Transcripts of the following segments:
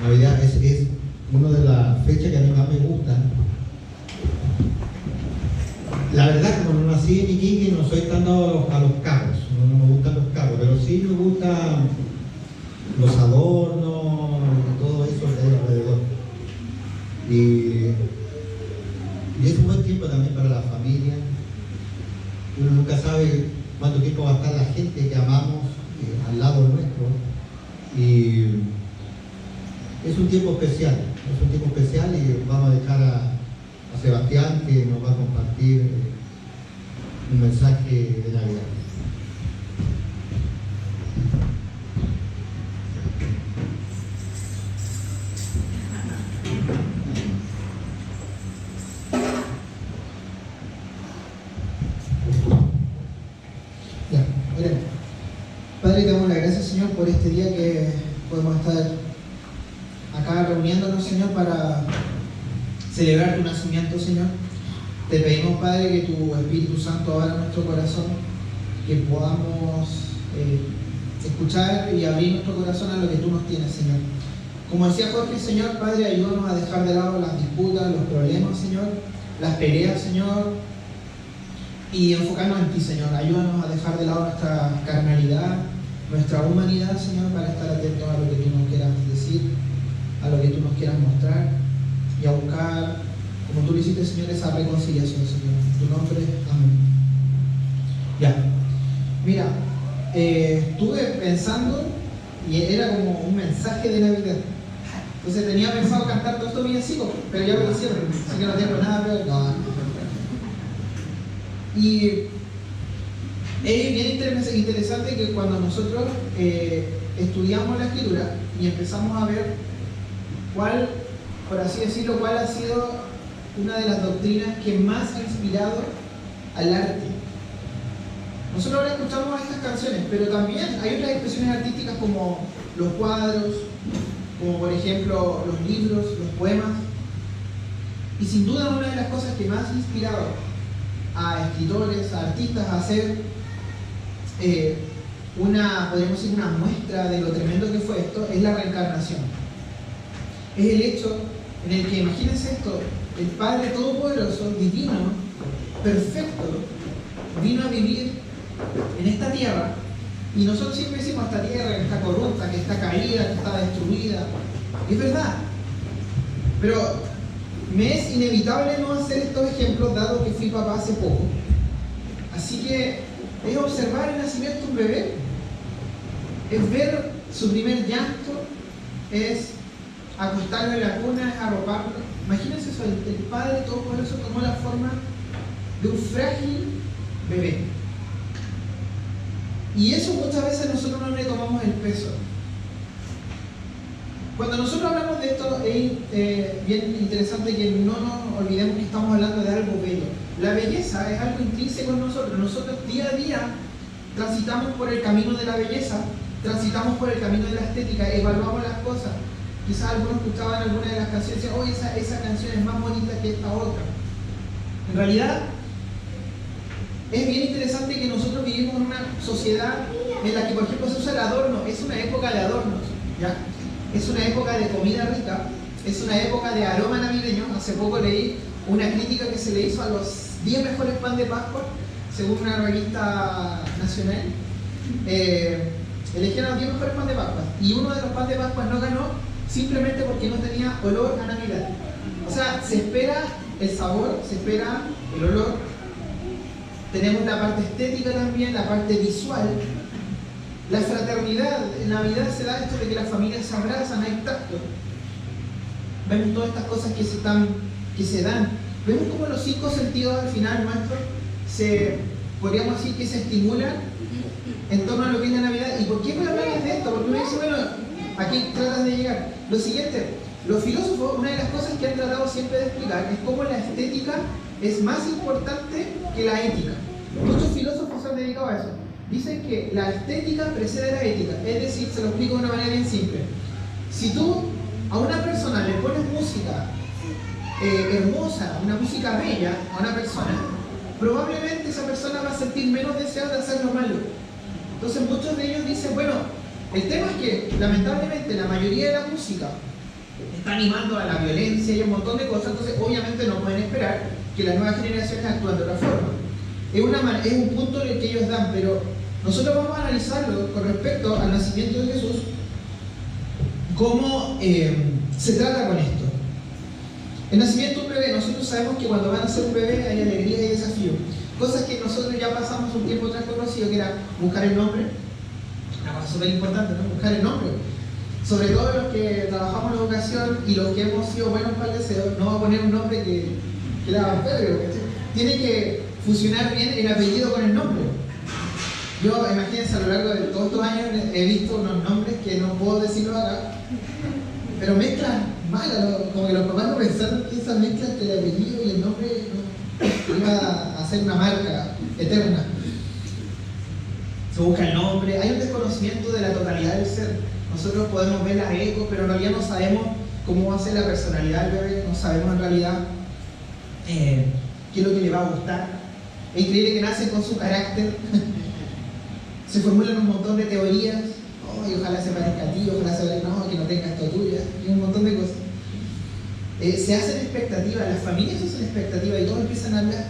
Navidad es una de las fechas que a mí más me gustan. La verdad, como no nací en Iquique, no soy tan dado a los carros, no me gustan los carros, pero sí me gustan los adornos y todo eso que hay alrededor. Y es un buen tiempo también para la familia. Uno nunca sabe cuánto tiempo va a estar la gente que amamos al lado nuestro. Y es un tiempo especial, y vamos a dejar a Sebastián, que nos va a compartir un mensaje de Navidad. Ya, oremos. Padre, te damos las gracias, Señor, por este día que podemos estar acá reuniéndonos, Señor, para celebrar tu nacimiento, Señor. Te pedimos, Padre, que tu Espíritu Santo abra nuestro corazón, que podamos escuchar y abrir nuestro corazón a lo que tú nos tienes, Señor. Como decía Jorge, Señor, Padre, ayúdanos a dejar de lado las disputas, los problemas, Señor, las peleas, Señor, y enfocarnos en ti, Señor. Ayúdanos a dejar de lado nuestra carnalidad, nuestra humanidad, Señor, para estar atentos a lo que tú nos quieras decir, a lo que tú nos quieras mostrar, y a buscar, como tú lo hiciste, Señor, esa reconciliación, Señor. En tu nombre, amén. Ya. Mira, estuve pensando y era como un mensaje de Navidad. Entonces tenía pensado cantar todos estos villancicos, pero ya me lo hicieron, así que no tengo nada peor. No. Y es bien interesante que cuando nosotros estudiamos la Escritura y empezamos a ver cuál, por así decirlo, cuál ha sido una de las doctrinas que más ha inspirado al arte. Nosotros ahora escuchamos estas canciones, pero también hay otras expresiones artísticas como los cuadros, como por ejemplo los libros, los poemas. Y sin duda una de las cosas que más ha inspirado a escritores, a artistas a hacer podríamos decir, una muestra de lo tremendo que fue esto, es la reencarnación. Es el hecho en el que, imagínense esto, el Padre Todopoderoso, divino, perfecto, vino a vivir en esta tierra, y nosotros siempre decimos esta tierra que está corrupta, que está caída, que está destruida. Es verdad, pero me es inevitable no hacer estos ejemplos dado que fui papá hace poco. Así que es observar el nacimiento de un bebé, es ver su primer llanto, es acostarlo en la cuna, es arroparlo. Imagínense eso, el Padre Todopoderoso tomó la forma de un frágil bebé. Y eso muchas veces nosotros no le tomamos el peso. Cuando nosotros hablamos de esto, es bien interesante que no nos olvidemos que estamos hablando de algo bello. La belleza es algo intrínseco en nosotros. Nosotros día a día transitamos por el camino de la belleza, transitamos por el camino de la estética, evaluamos las cosas. Quizás algunos escuchaban alguna de las canciones y decían, oye, esa canción es más bonita que esta otra. En realidad, es bien interesante que nosotros vivimos en una sociedad en la que, por ejemplo, se usa el adorno. Es una época de adornos, ¿ya? Es una época de comida rica, es una época de aroma navideño. Hace poco leí una crítica que se le hizo a los 10 mejores pan de Pascua, según una revista nacional. Eligieron los 10 mejores pan de Pascua, y uno de los pan de Pascua no ganó simplemente porque no tenía olor a Navidad. O sea, se espera el sabor, se espera el olor. Tenemos la parte estética también, la parte visual. La fraternidad, en Navidad se da esto de que las familias se abrazan, hay tacto. Vemos todas estas cosas que se dan. Vemos cómo los 5 sentidos al final nuestros podríamos decir que se estimulan en torno a lo que es la Navidad. ¿Y por qué voy a hablarles de esto? Porque uno dice, bueno, aquí tratan de llegar. Lo siguiente, los filósofos, una de las cosas que han tratado siempre de explicar es cómo la estética es más importante que la ética. Muchos filósofos se han dedicado a eso. Dicen que la estética precede la ética. Es decir, se lo explico de una manera bien simple. Si tú a una persona le pones música hermosa, una música bella a una persona, probablemente esa persona va a sentir menos deseo de hacer lo malo. Entonces muchos de ellos dicen, bueno, el tema es que lamentablemente la mayoría de la música está animando a la violencia y un montón de cosas, entonces obviamente no pueden esperar que las nuevas generaciones actúen de otra forma. Es un punto en el que ellos dan, pero nosotros vamos a analizarlo con respecto al nacimiento de Jesús, cómo se trata con esto. El nacimiento de un bebé, nosotros sabemos que cuando van a nacer un bebé hay alegría y desafío. Cosas que nosotros ya pasamos un tiempo atrás conocido, que era buscar el nombre. Una cosa súper importante, ¿no? Buscar el nombre. Sobre todo los que trabajamos en la educación y los que hemos sido buenos para el deseo, no va a poner un nombre que era feo. Tiene que fusionar bien el apellido con el nombre. Yo, imagínense, a lo largo de todos estos años he visto unos nombres que no puedo decirlo acá, pero mezclan mal, como que los papás no pensaron que esa mezcla entre el apellido y el nombre no iba a hacer una marca eterna. Se busca el nombre, hay un desconocimiento de la totalidad del ser. Nosotros podemos ver las ecos, pero en realidad no sabemos cómo va a ser la personalidad del bebé, no sabemos en realidad qué es lo que le va a gustar. Es increíble que nacen con su carácter. Se formulan un montón de teorías. Oh, y ojalá se parezca a ti, ojalá se parezca, no, que no tenga esto tuya, y un montón de cosas. Se hacen expectativas, las familias hacen expectativas y todos empiezan a hablar.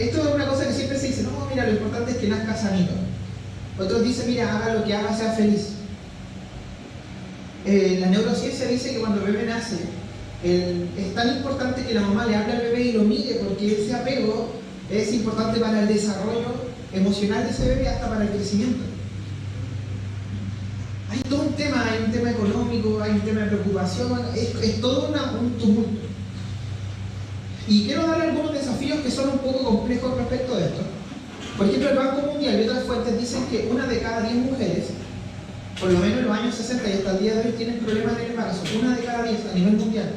Esto es una cosa que siempre se dice, no, mira, lo importante es que nazca sanito. Otros dicen, mira, haga lo que haga, sea feliz. La neurociencia dice que cuando el bebé nace, es tan importante que la mamá le hable al bebé y lo mire, porque ese apego es importante para el desarrollo emocional de ese bebé, hasta para el crecimiento. Hay todo un tema, hay un tema económico, hay un tema de preocupación, es todo un tumulto. Y quiero dar algunos desafíos que son un poco complejos respecto de esto. Por ejemplo, el Banco Mundial y otras fuentes dicen que 1 de cada 10 mujeres, por lo menos en los años 60 y hasta el día de hoy, tienen problemas en el embarazo. 1 de cada 10 a nivel mundial.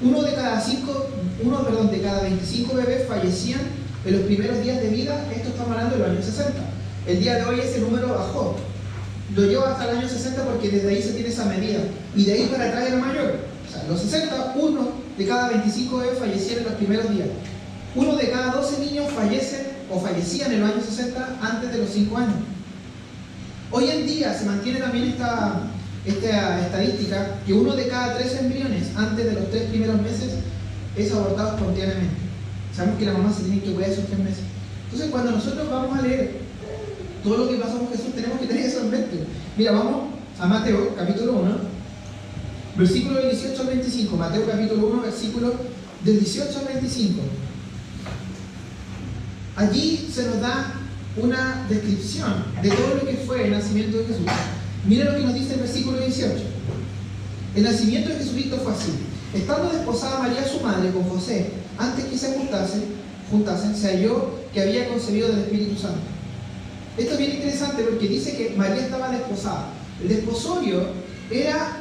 Uno de cada 25 bebés fallecían en los primeros días de vida. Esto estamos hablando de los años 60. El día de hoy ese número bajó. Lo llevo hasta el año 60 porque desde ahí se tiene esa medida. Y de ahí para atrás era mayor. O sea, en los 60, 1 de cada 25 bebés fallecían en los primeros días. 1 de cada 12 niños fallecían en los años 60 antes de los 5 años. Hoy en día se mantiene también esta estadística que 1 de cada 3 embriones antes de los 3 primeros meses es abortado espontáneamente. Sabemos que la mamá se tiene que cuidar esos 3 meses. Entonces, cuando nosotros vamos a leer todo lo que pasó con Jesús, tenemos que tener eso en mente. Mira, vamos a Mateo, capítulo 1, versículo del 18 al 25. Mateo, capítulo 1, versículo del 18 al 25. Allí se nos da una descripción de todo lo que fue el nacimiento de Jesús. Mira lo que nos dice el versículo 18. El nacimiento de Jesucristo fue así. Estando desposada María su madre con José, antes que se juntasen, se halló que había concebido del Espíritu Santo. Esto es bien interesante porque dice que María estaba desposada. El desposorio era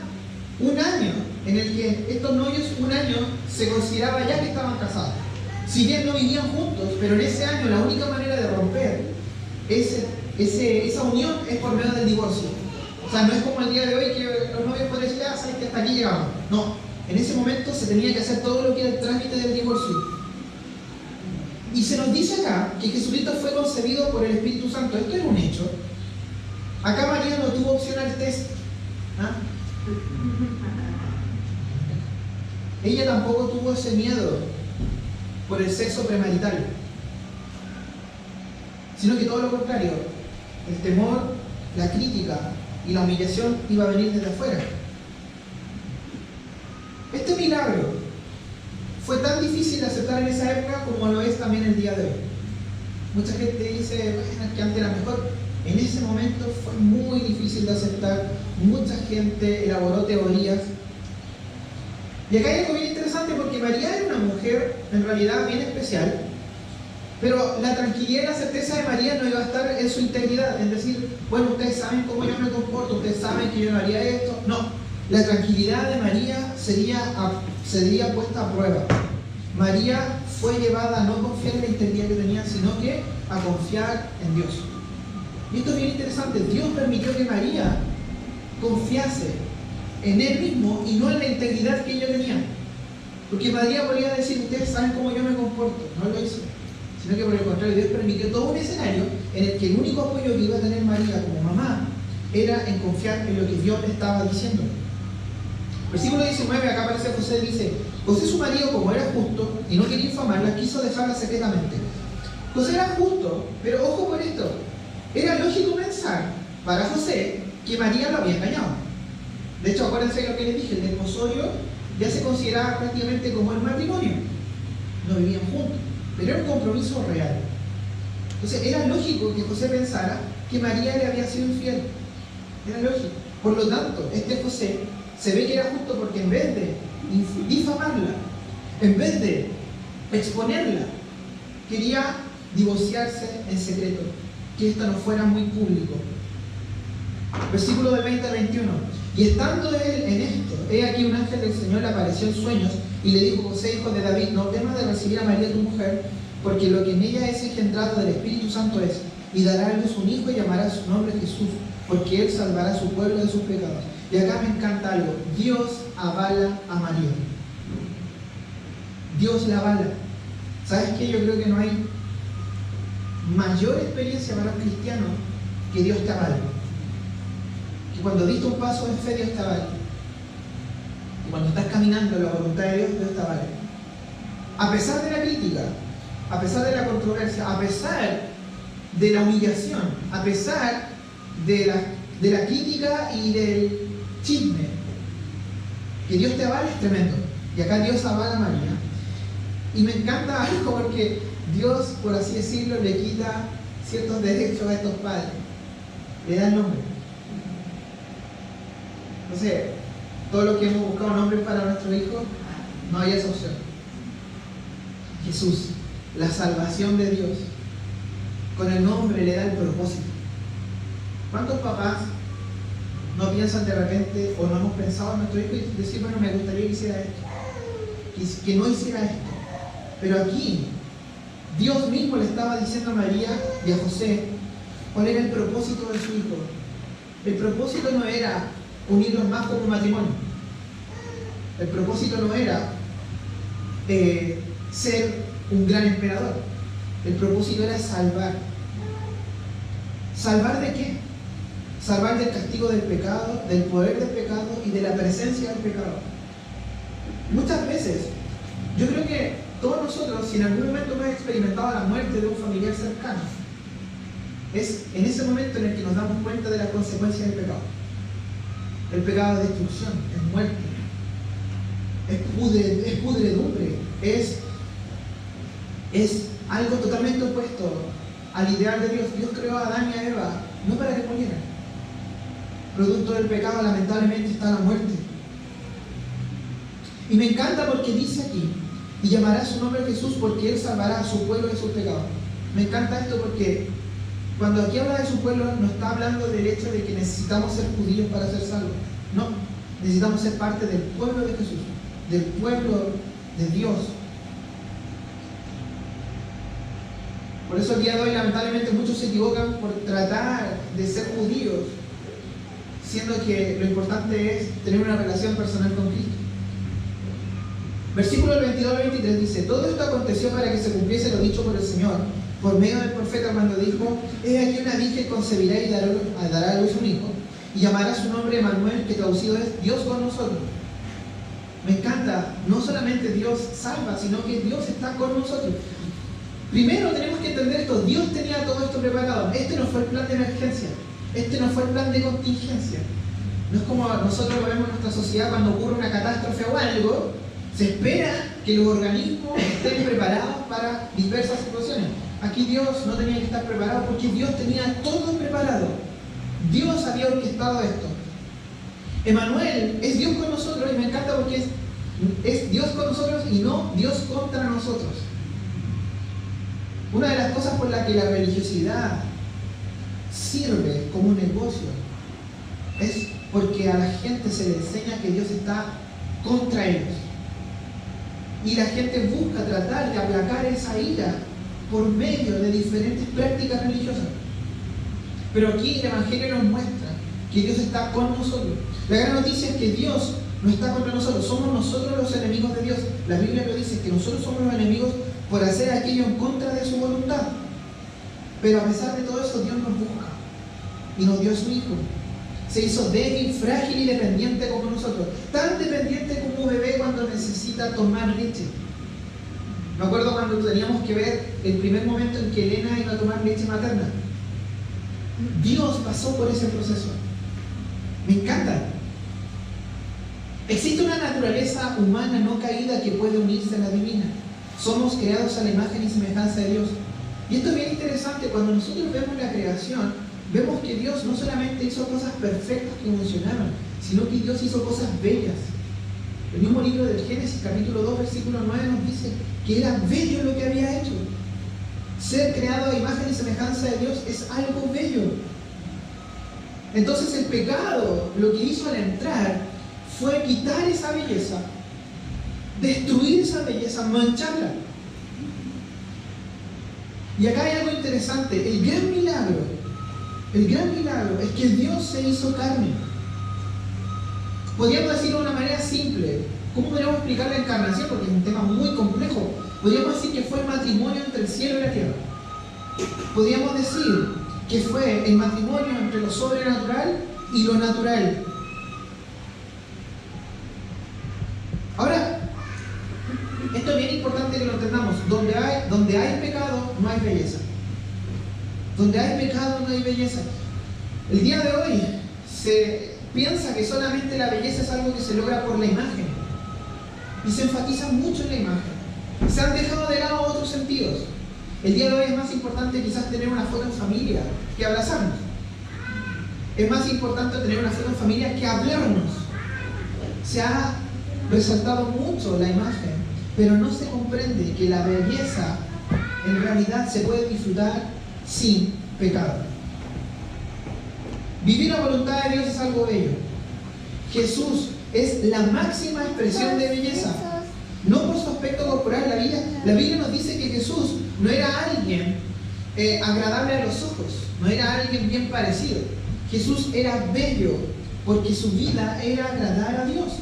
un año en el que estos novios, un año, se consideraba ya que estaban casados. Si bien no vivían juntos, pero en ese año la única manera de romper esa unión es por medio del divorcio. O sea, no es como el día de hoy que los novios pueden decir, ah, sabes que hasta aquí llegamos. No, en ese momento se tenía que hacer todo lo que era el trámite del divorcio. Y se nos dice acá que Jesucristo fue concebido por el Espíritu Santo. Esto es un hecho. Acá María no tuvo opción al test. ¿Ah? Ella tampoco tuvo ese miedo por el sexo premarital, sino que todo lo contrario, el temor, la crítica y la humillación iba a venir desde afuera. Este milagro fue tan difícil de aceptar en esa época como lo es también el día de hoy. Mucha gente dice, bueno, que antes era mejor. En ese momento fue muy difícil de aceptar. Mucha gente elaboró teorías. Y acá hay algo bien interesante porque María era una mujer en realidad bien especial, pero la tranquilidad y la certeza de María no iba a estar en su integridad, en decir, bueno, ustedes saben cómo yo me comporto, ustedes saben que yo no haría esto. No, la tranquilidad de María sería puesta a prueba. María fue llevada a no confiar en la integridad que tenía, sino que a confiar en Dios. Y esto es bien interesante. Dios permitió que María confiase en Él mismo y no en la integridad que ella tenía. Porque María podría decir, ustedes saben cómo yo me comporto. No lo hizo. Sino que por el contrario, Dios permitió todo un escenario en el que el único apoyo que iba a tener María como mamá era en confiar en lo que Dios le estaba diciendo. Versículo 19, acá aparece José, dice: José, su marido, como era justo y no quería infamarla, quiso dejarla secretamente. José era justo, pero ojo con esto, era lógico pensar para José que María lo había engañado. De hecho, acuérdense de lo que les dije, el desposorio ya se consideraba prácticamente como el matrimonio. No vivían juntos, pero era un compromiso real. Entonces era lógico que José pensara que María le había sido infiel. Era lógico. Por lo tanto, este José se ve que era justo porque en vez de difamarla, en vez de exponerla, quería divorciarse en secreto, que esto no fuera muy público. Versículo del 20 al 21. Y estando él en esto, he aquí un ángel del Señor le apareció en sueños y le dijo: José, hijo de David, no temas de recibir a María tu mujer, porque lo que en ella es engendrado del Espíritu Santo es, y dará a luz un hijo y llamará su nombre Jesús, porque él salvará a su pueblo de sus pecados. Y acá me encanta algo: Dios avala a María. Dios la avala. ¿Sabes qué? Yo creo que no hay mayor experiencia para un cristiano que Dios te avale. Que cuando diste un paso en fe, Dios te avale. Y cuando estás caminando en la voluntad de Dios, Dios te avale. A pesar de la crítica, a pesar de la controversia, a pesar de la humillación, a pesar de la crítica y del chisme, que Dios te avale es tremendo. Y acá Dios avala a María. Y me encanta algo porque Dios, por así decirlo, le quita ciertos derechos a estos padres. Le da el nombre. Entonces, todos los que hemos buscado nombres para nuestro hijo, no hay esa opción. Jesús, la salvación de Dios, con el nombre le da el propósito. ¿Cuántos papás no piensan de repente, o no hemos pensado en nuestro hijo y decir: bueno, me gustaría que hiciera esto, que no hiciera esto? Pero aquí Dios mismo le estaba diciendo a María y a José cuál era el propósito de su hijo. El propósito no era unirlos más como un matrimonio. El propósito no era ser un gran emperador. El propósito era salvar. ¿Salvar de qué? Salvar del castigo del pecado, del poder del pecado y de la presencia del pecado. Muchas veces, yo creo que todos nosotros, si en algún momento hemos experimentado la muerte de un familiar cercano, es en ese momento en el que nos damos cuenta de las consecuencias del pecado. El pecado es destrucción, es muerte, es pudredumbre, es algo totalmente opuesto al ideal de Dios. Dios creó a Adán y a Eva no para que murieran. Producto del pecado, lamentablemente, está la muerte. Y me encanta porque dice aquí: y llamará su nombre Jesús, porque él salvará a su pueblo de sus pecados. Me encanta esto porque cuando aquí habla de su pueblo, no está hablando del hecho de que necesitamos ser judíos para ser salvos. No, necesitamos ser parte del pueblo de Jesús, del pueblo de Dios. Por eso el día de hoy, lamentablemente, muchos se equivocan por tratar de ser judíos, siendo que lo importante es tener una relación personal con Cristo. Versículo 22 al 23 dice: todo esto aconteció para que se cumpliese lo dicho por el Señor, por medio del profeta, cuando dijo: he aquí una virgen concebirá y dará a luz un hijo, y llamará su nombre Emmanuel, que traducido es Dios con nosotros. Me encanta, no solamente Dios salva, sino que Dios está con nosotros. Primero tenemos que entender esto: Dios tenía todo esto preparado. Este no fue el plan de emergencia, este no fue el plan de contingencia. No es como nosotros lo vemos en nuestra sociedad cuando ocurre una catástrofe o algo. Se espera que los organismos estén preparados para diversas situaciones. Aquí Dios no tenía que estar preparado porque Dios tenía todo preparado. Dios había orquestado esto. Emmanuel es Dios con nosotros, y me encanta porque es Dios con nosotros y no Dios contra nosotros. Una de las cosas por las que la religiosidad sirve como un negocio es porque a la gente se le enseña que Dios está contra ellos. Y la gente busca tratar de aplacar esa ira por medio de diferentes prácticas religiosas. Pero aquí el Evangelio nos muestra que Dios está con nosotros. La gran noticia es que Dios no está contra nosotros, somos nosotros los enemigos de Dios. La Biblia lo dice, que nosotros somos los enemigos por hacer aquello en contra de su voluntad. Pero a pesar de todo eso, Dios nos busca y nos dio a su Hijo. se hizo débil, frágil y dependiente como nosotros. Tan dependiente como un bebé cuando necesita tomar leche. Me acuerdo cuando teníamos que ver el primer momento en que Elena iba a tomar leche materna. Dios pasó por ese proceso. Me encanta. Existe una naturaleza humana no caída que puede unirse a la divina. Somos creados a la imagen y semejanza de Dios. Y esto es bien interesante. Cuando nosotros vemos la creación, vemos que Dios no solamente hizo cosas perfectas que funcionaban, sino que Dios hizo cosas bellas. El mismo libro del Génesis, capítulo 2, versículo 9, nos dice que era bello lo que había hecho. Ser creado a imagen y semejanza de Dios es algo bello. Entonces el pecado, lo que hizo al entrar, fue quitar esa belleza, destruir esa belleza, mancharla. Y acá hay algo interesante. El gran milagro es que Dios se hizo carne. Podríamos decirlo de una manera simple. ¿Cómo podríamos explicar la encarnación? Porque es un tema muy complejo. Podríamos decir que fue el matrimonio entre el cielo y la tierra. Podríamos decir que fue el matrimonio entre lo sobrenatural y lo natural. Ahora, esto es bien importante que lo entendamos. Donde hay pecado, no hay belleza. Donde hay pecado, no hay belleza. El día de hoy se piensa que solamente la belleza es algo que se logra por la imagen. Y se enfatiza mucho en la imagen. Se han dejado de lado otros sentidos. El día de hoy es más importante quizás tener una foto en familia que abrazarnos. Es más importante tener una foto en familia que hablarnos. Se ha resaltado mucho la imagen, pero no se comprende que la belleza en realidad se puede disfrutar sin pecado. Vivir la voluntad de Dios es algo bello. Jesús es la máxima expresión de belleza. No por su aspecto corporal. La Biblia nos dice que Jesús no era alguien agradable a los ojos, no era alguien bien parecido. Jesús era bello porque su vida era agradar a Dios.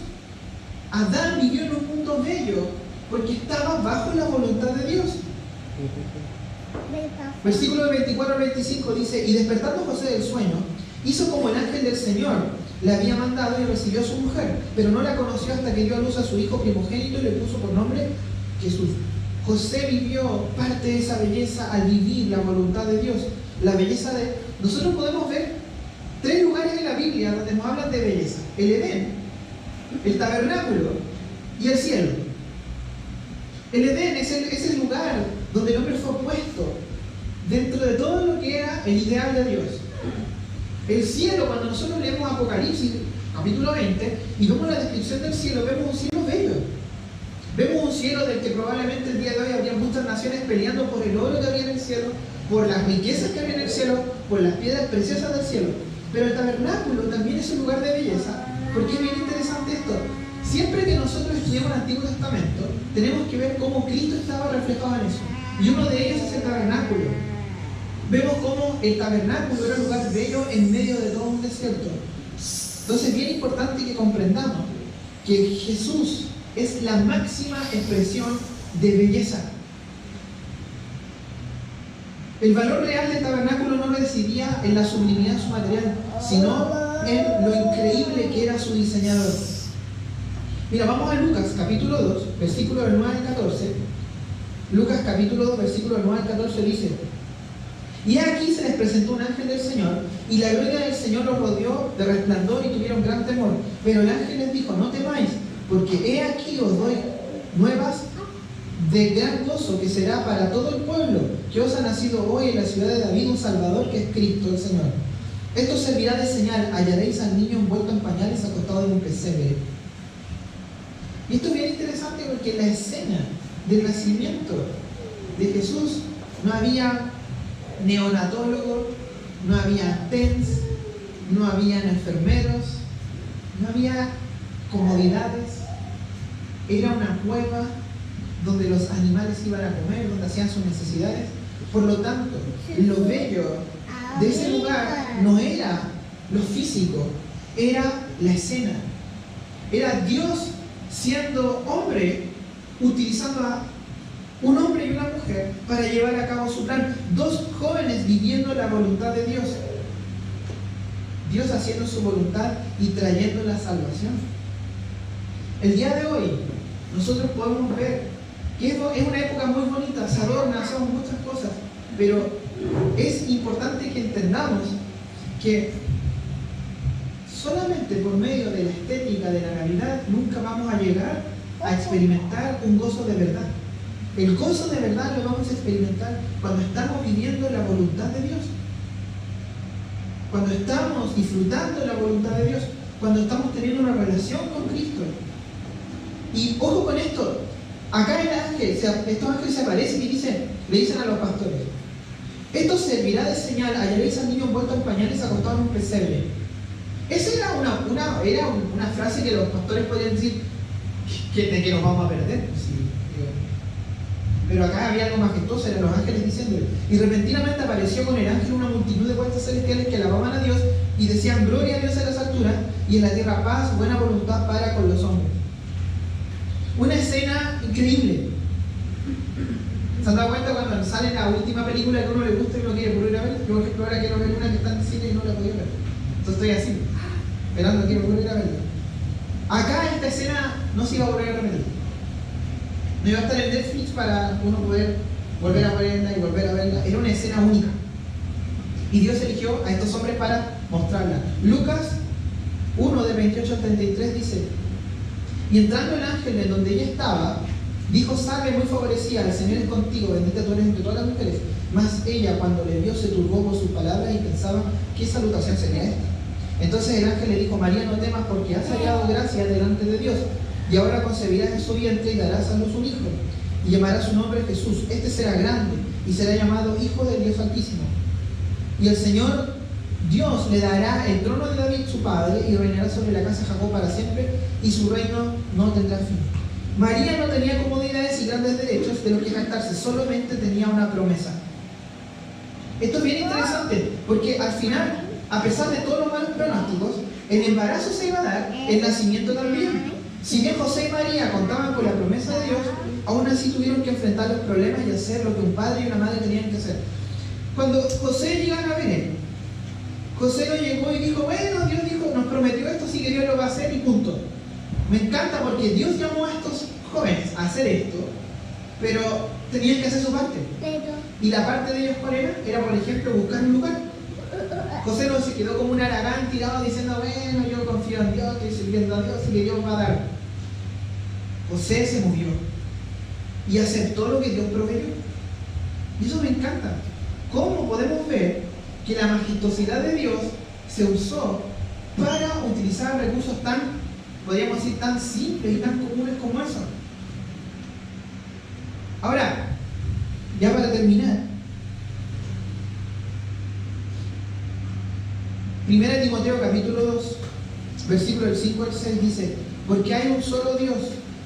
Adán vivió en un mundo bello porque estaba bajo la voluntad de Dios. Versículo 24 al 25 dice: y despertando José del sueño, hizo como el ángel del Señor le había mandado y recibió a su mujer, pero no la conoció hasta que dio a luz a su hijo primogénito y le puso por nombre Jesús. José vivió parte de esa belleza al vivir la voluntad de Dios. La belleza de... Nosotros podemos ver 3 lugares en la Biblia donde nos hablan de belleza: el Edén, el tabernáculo y el cielo. El Edén es el lugar donde el hombre fue puesto dentro de todo lo que era el ideal de Dios. El cielo, cuando nosotros leemos Apocalipsis, capítulo 20, y vemos la descripción del cielo, vemos un cielo bello. Vemos un cielo del que probablemente el día de hoy habría muchas naciones peleando por el oro que había en el cielo, por las riquezas que había en el cielo, por las piedras preciosas del cielo. Pero el tabernáculo también es un lugar de belleza, porque es bien interesante esto. Siempre que nosotros estudiamos el Antiguo Testamento, tenemos que ver cómo Cristo estaba reflejado en eso. Y uno de ellos es el tabernáculo. Vemos cómo el tabernáculo era un lugar bello en medio de todo un desierto. Entonces es bien importante que comprendamos que Jesús es la máxima expresión de belleza. El valor real del tabernáculo no residía en la sublimidad de su material, sino en lo increíble que era su diseñador. Mira, vamos a Lucas capítulo 2, versículo del 9 al 14. Lucas capítulo 2, versículo del 9 al 14 dice: y aquí se les presentó un ángel del Señor, y la gloria del Señor los rodeó de resplandor y tuvieron gran temor. Pero el ángel les dijo: no temáis, porque he aquí os doy nuevas de gran gozo, que será para todo el pueblo, que os ha nacido hoy en la ciudad de David un Salvador, que es Cristo el Señor. Esto servirá de señal: hallaréis al niño envuelto en pañales acostado en un pesebre. Y esto es bien interesante porque en la escena del nacimiento de Jesús no había neonatólogo, no había TENS, no habían enfermeros, no había comodidades. Era una cueva donde los animales iban a comer, donde hacían sus necesidades. Por lo tanto, lo bello de ese lugar no era lo físico, era la escena. Era Dios siendo hombre, utilizando a un hombre y una mujer para llevar a cabo su plan. 2 jóvenes viviendo la voluntad de Dios. Dios haciendo su voluntad y trayendo la salvación. El día de hoy, nosotros podemos ver que es una época muy bonita, se adorna, hacemos muchas cosas, pero es importante que entendamos que solamente por medio de la estética de la Navidad nunca vamos a llegar a experimentar un gozo de verdad. El gozo de verdad lo vamos a experimentar cuando estamos viviendo la voluntad de Dios, cuando estamos disfrutando la voluntad de Dios, cuando estamos teniendo una relación con Cristo. Y ojo con esto, acá el ángel, estos ángeles se aparecen y le dicen a los pastores: esto servirá de señal, hallaréis al niño envuelto en pañales acostado en un pesebre. Esa era una frase que los pastores podían decir de que nos vamos a perder. Sí, pero acá había algo majestuoso, eran los ángeles diciéndole. Y repentinamente apareció con el ángel una multitud de huestes celestiales que alababan a Dios y decían: gloria a Dios en las alturas y en la tierra paz, buena voluntad para con los hombres. Una escena increíble. ¿Se han dado cuenta cuando sale la última película que a uno le gusta y uno quiere volver a ver? Yo, por ejemplo, ahora quiero ver una que está en el cine y no la podía ver. Entonces estoy así, esperando, quiero volver a verla. Acá esta escena no se iba a volver a repetir. No iba a estar en Netflix para uno poder volver a verla y volver a verla. Era una escena única. Y Dios eligió a estos hombres para mostrarla. Lucas 1, de 28 al 33 dice: y entrando el ángel en donde ella estaba, dijo: salve muy favorecida, el Señor es contigo, bendita tú eres entre todas las mujeres. Mas ella, cuando le vio, se turbó por sus palabras y pensaba: ¿qué salutación sería esta? Entonces el ángel le dijo: María, no temas, porque has hallado gracia delante de Dios, y ahora concebirás en su vientre y darás a luz un hijo, y llamarás su nombre Jesús. Este será grande y será llamado Hijo del Dios Altísimo. Y el Señor Dios le dará el trono de David su padre, y reinará sobre la casa de Jacob para siempre, y su reino no tendrá fin. María no tenía comodidades y grandes derechos de los que jactarse, solamente tenía una promesa. Esto es bien interesante, porque al final, a pesar de todos los malos pronósticos, el embarazo se iba a dar, el nacimiento también. Si bien José y María contaban con la promesa de Dios, aún así tuvieron que enfrentar los problemas y hacer lo que un padre y una madre tenían que hacer. Cuando José llega a Belén, José no llegó y dijo: bueno, Dios dijo, nos prometió esto, así que Dios lo va a hacer y punto. Me encanta porque Dios llamó a estos jóvenes a hacer esto, pero tenían que hacer su parte. Y la parte de ellos, ¿cuál era? Era, por ejemplo, buscar un lugar. José no se quedó como un aragán tirado diciendo: bueno, yo confío en Dios, estoy sirviendo a Dios y que Dios va a dar. José se movió y aceptó lo que Dios proveyó. Y eso me encanta. ¿Cómo podemos ver que la majestuosidad de Dios se usó para utilizar recursos tan, podríamos decir, tan simples y tan comunes como eso? Ahora, ya para terminar, 1 Timoteo capítulo 2, versículo del 5 al 6 dice: porque hay un solo Dios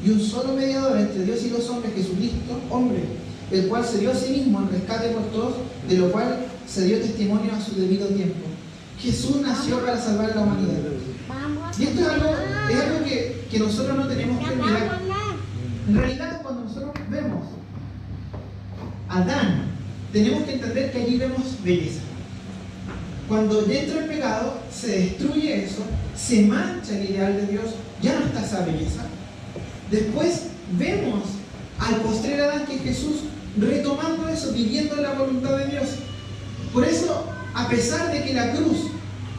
y un solo mediador entre Dios y los hombres, Jesucristo, hombre, el cual se dio a sí mismo en rescate por todos, de lo cual se dio testimonio a su debido tiempo. Jesús nació para salvar a la humanidad. Y esto es algo que nosotros no tenemos que olvidar. En realidad, cuando nosotros vemos a Adán, tenemos que entender que allí vemos belleza. Cuando entra el pecado, se destruye eso, se mancha el ideal de Dios, ya no está esa belleza. Después vemos al postrer Adán, que es Jesús, retomando eso, viviendo la voluntad de Dios. Por eso, a pesar de que la cruz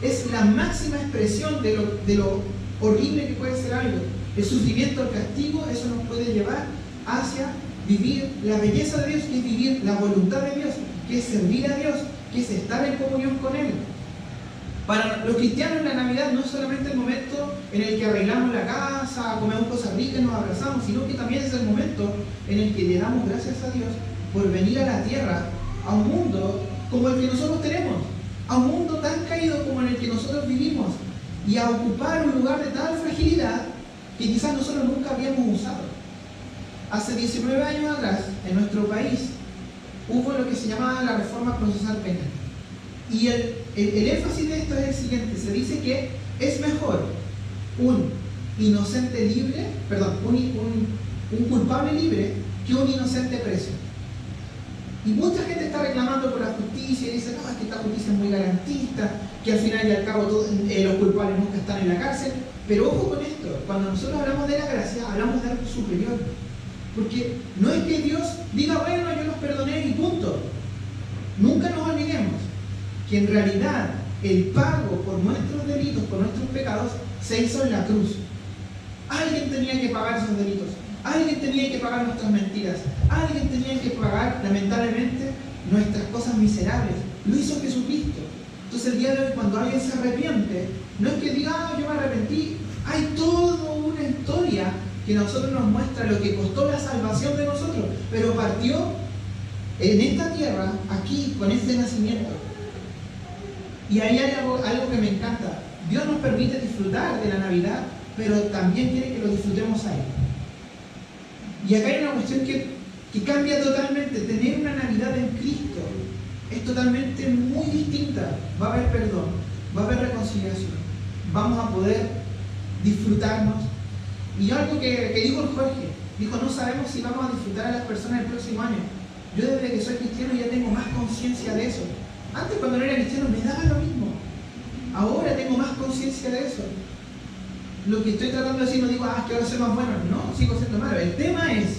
es la máxima expresión de lo horrible que puede ser algo, el sufrimiento, el castigo, eso nos puede llevar hacia vivir la belleza de Dios, que es vivir la voluntad de Dios, que es servir a Dios, que es estar en comunión con Él. Para los cristianos, la Navidad no es solamente el momento en el que arreglamos la casa, comemos cosas ricas y nos abrazamos, sino que también es el momento en el que le damos gracias a Dios por venir a la tierra, a un mundo como el que nosotros tenemos, a un mundo tan caído como en el que nosotros vivimos, y a ocupar un lugar de tal fragilidad que quizás nosotros nunca habíamos usado. Hace 19 años atrás, en nuestro país, hubo lo que se llamaba la reforma procesal penal. Y el énfasis de esto es el siguiente: se dice que es mejor un inocente libre, perdón, un culpable libre que un inocente preso. Y mucha gente está reclamando por la justicia y dice, no, es que esta justicia es muy garantista, que al final y al cabo los culpables nunca están en la cárcel. Pero ojo con esto, cuando nosotros hablamos de la gracia, hablamos de algo superior. Porque no es que Dios diga, bueno, yo los perdoné y punto. Nunca nos olvidemos que en realidad el pago por nuestros delitos, por nuestros pecados, se hizo en la cruz. Alguien tenía que pagar esos delitos. Alguien tenía que pagar nuestras mentiras. Alguien tenía que pagar, lamentablemente, nuestras cosas miserables. Lo hizo Jesucristo. Entonces el día de hoy, cuando alguien se arrepiente, no es que diga, yo me arrepentí. Hay toda una historia que a nosotros nos muestra lo que costó la salvación de nosotros. Pero partió en esta tierra, aquí, con este nacimiento. Y ahí hay algo que me encanta. Dios nos permite disfrutar de la Navidad, pero también quiere que lo disfrutemos ahí. Y acá hay una cuestión que cambia totalmente. Tener una Navidad en Cristo es totalmente muy distinta. Va a haber perdón, va a haber reconciliación, vamos a poder disfrutarnos. Y algo que dijo el Jorge, dijo, no sabemos si vamos a disfrutar a las personas el próximo año. Yo desde que soy cristiano ya tengo más conciencia de eso. Antes, cuando no era cristiano, me daba lo mismo. Ahora tengo más conciencia de eso. Lo que estoy tratando de decir, no digo, que ahora soy más bueno. No, sigo siendo malo. El tema es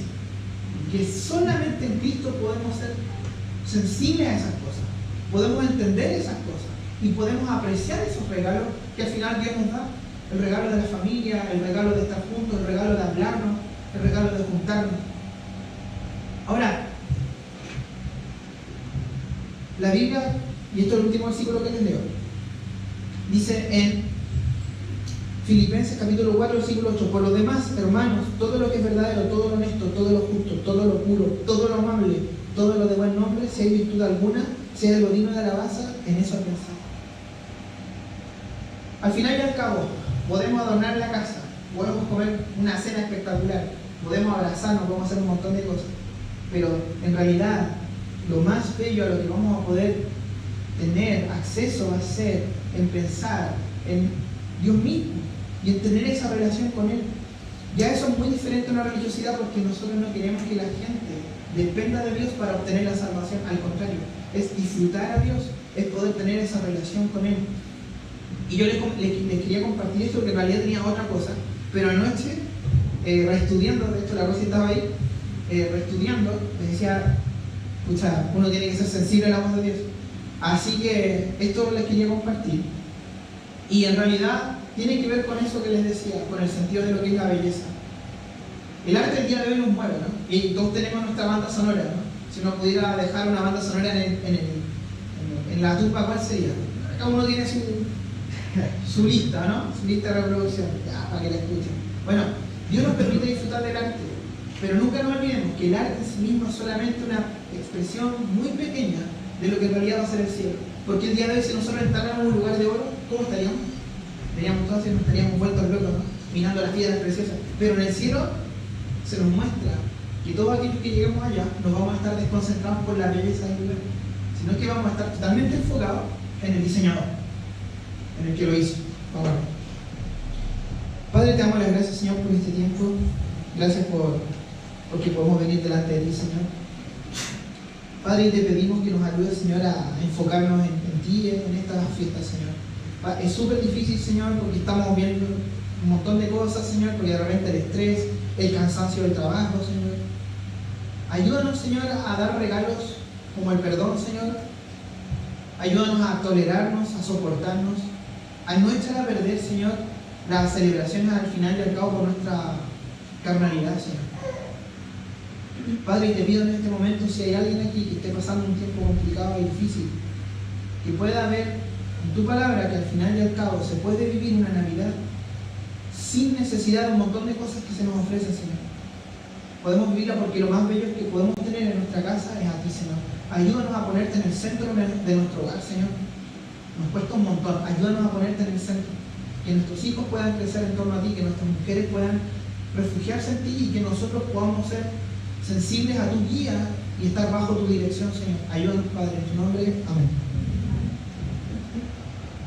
que solamente en Cristo podemos ser sensibles a esas cosas. Podemos entender esas cosas. Y podemos apreciar esos regalos que al final Dios nos da. El regalo de la familia, el regalo de estar juntos, el regalo de hablarnos, el regalo de juntarnos. Ahora, la Biblia, y esto es el último versículo que les leo, dice en Filipenses capítulo 4, versículo 8, por lo demás, hermanos, todo lo que es verdadero, todo lo honesto, todo lo justo, todo lo puro, todo lo amable, todo lo de buen nombre, si hay virtud alguna, si hay algo digno de alabanza, en eso pensar. Al final y al cabo, podemos adornar la casa, podemos comer una cena espectacular, podemos abrazarnos, podemos hacer un montón de cosas, pero en realidad lo más bello a lo que vamos a poder tener acceso va a ser en pensar en Dios mismo y en tener esa relación con Él. Ya eso es muy diferente a una religiosidad, porque nosotros no queremos que la gente dependa de Dios para obtener la salvación. Al contrario, es disfrutar a Dios, es poder tener esa relación con Él. Y yo les quería compartir esto porque en realidad tenía otra cosa, pero anoche, reestudiando, de hecho la Rosy estaba ahí, reestudiando, les decía, escucha, uno tiene que ser sensible a la voz de Dios. Así que esto les quería compartir. Y en realidad tiene que ver con eso que les decía, con el sentido de lo que es la belleza. El arte el día de hoy nos mueve, ¿no? Y todos tenemos nuestra banda sonora, ¿no? Si uno pudiera dejar una banda sonora en la tumba, ¿cuál sería? Cada uno tiene su lista, ¿no? Su lista de reproducción, ya, para que la escuchen. Bueno, Dios nos permite disfrutar del arte, pero nunca nos olvidemos que el arte en sí mismo es solamente una expresión muy pequeña de lo que en realidad va a ser el cielo. Porque el día de hoy, si nosotros entráramos en un lugar de oro, ¿cómo estaríamos? Estaríamos todos y nos estaríamos vueltos locos, ¿no? Mirando las piedras preciosas. Pero en el cielo se nos muestra que todos aquellos que lleguemos allá nos vamos a estar desconcentrados por la belleza del lugar, sino que vamos a estar totalmente enfocados en el diseñador, en el que lo hizo. Vamos a ver. Padre, te damos las gracias, Señor, por este tiempo. Gracias porque podemos venir delante de ti, Señor. Padre, y te pedimos que nos ayudes, Señor, a enfocarnos en ti, en estas fiestas, Señor. Es súper difícil, Señor, porque estamos viendo un montón de cosas, Señor, porque de repente el estrés, el cansancio del trabajo, Señor. Ayúdanos, Señor, a dar regalos como el perdón, Señor. Ayúdanos a tolerarnos, a soportarnos, a no echar a perder, Señor, las celebraciones al final y al cabo por nuestra carnalidad, Señor. Padre, y te pido en este momento, si hay alguien aquí que esté pasando un tiempo complicado y difícil, que pueda ver en tu palabra que al final y al cabo se puede vivir una Navidad sin necesidad de un montón de cosas que se nos ofrecen, Señor. Podemos vivirla porque lo más bello que podemos tener en nuestra casa es a ti, Señor. Ayúdanos a ponerte en el centro de nuestro hogar, Señor. Nos cuesta un montón. Ayúdanos a ponerte en el centro. Que nuestros hijos puedan crecer en torno a ti, que nuestras mujeres puedan refugiarse en ti y que nosotros podamos ser sensibles a tu guía y estar bajo tu dirección, Señor. Ayúdanos, Padre, en tu nombre. Amén.